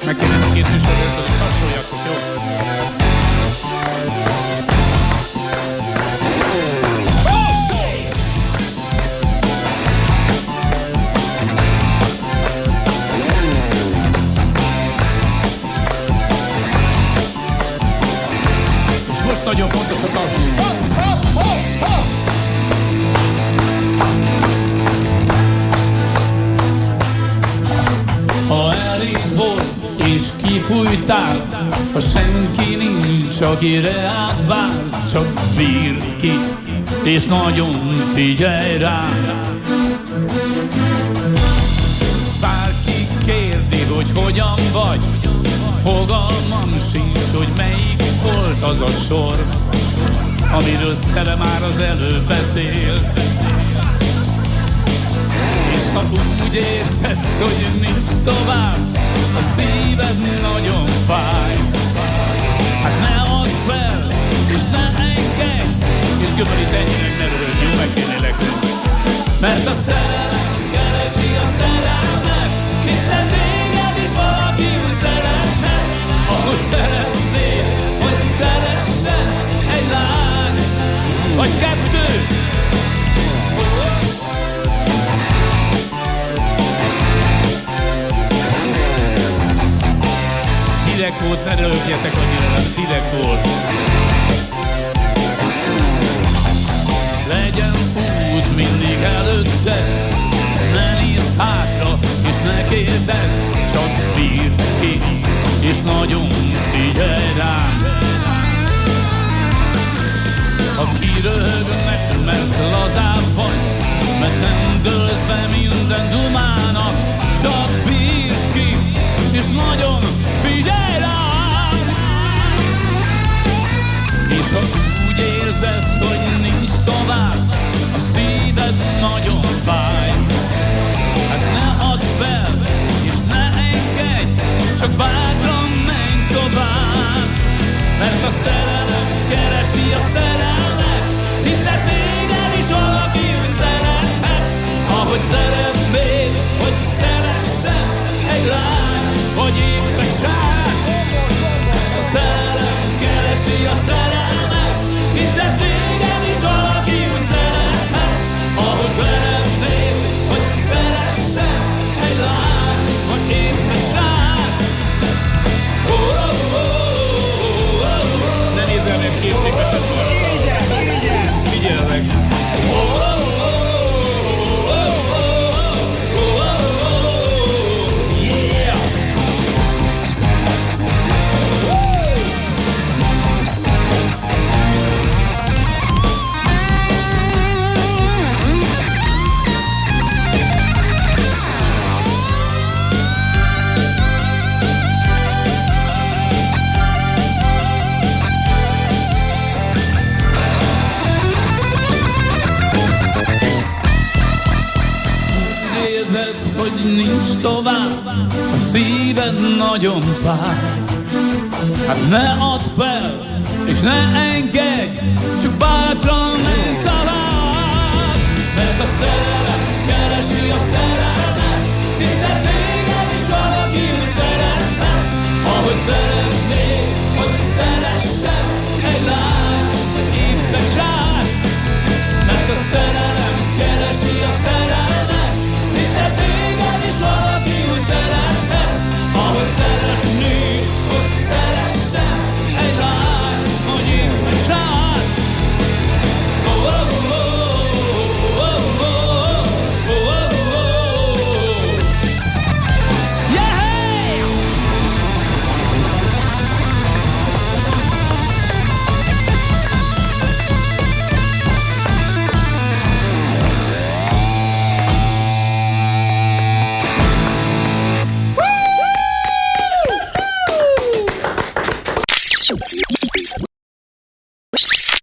Megkérem a két műsorvezetőt, hogy tapsoljatok, jó? És most nagyon fontos a taps. Ha elég volt és kifújtál, ha senki nincs, akire átvár, csak bírd ki, és nagyon figyelj rám. Bárki kérdi, hogy hogyan vagy, fogalmam sincs, hogy melyik volt az a sor, amiről Szele már az előbb beszélt. És ha úgy érzed, hogy nincs tovább, a szíved nagyon fáj, hát ne add fel, és ne engedj, és gömörít ennyinek ne röhögj, jó, megkérnélek. Mert a szerelem keresi a szerelmet, minden téged is valaki úgy szerethet, ahogy szeretnél, hogy szeressen egy lány, vagy kettő. Direkt volt, ne röhögjetek annyira, direkt volt. Legyen út mindig előtte, ne nézz hátra, és ne kérdezz, csak bírd ki, és nagyon figyelj rám. Ha kiröhögnek, mert lazább vagy, mert nem dőlsz be minden dumának, csak bírd ki, és nagyon figyelj rám. És ha úgy érzed, hogy nincs tovább, a szíved nagyon fáj, hát ne add fel, és ne engedj, csak bátran menj tovább. Mert a szerelem keresi a szerelmet, minden téged is valaki úgy szerethet, ahogy szeretnéd, hogy szeressen egy lány, vagy épp egy sár. A szerelem keresi a szerelmet, minden téged is valaki úgy szerethet, ahogy szeretnéd, hogy szeressen egy lány, vagy épp egy sár. Ne nézzel meg készségbeset arra. Figyelj. Hogy nincs tovább, a szíved nagyon fáj, hát ne add fel, és ne engedj, csak bátran menj tovább. Mert a szerelem keresi a szerelmet, minden téged is valaki úgy szerethet, ahogy szeretnéd, hogy szeressen egy lány, vagy épp egy sár. Mert a szerelem keresi a szerelmet, minden téged is valaki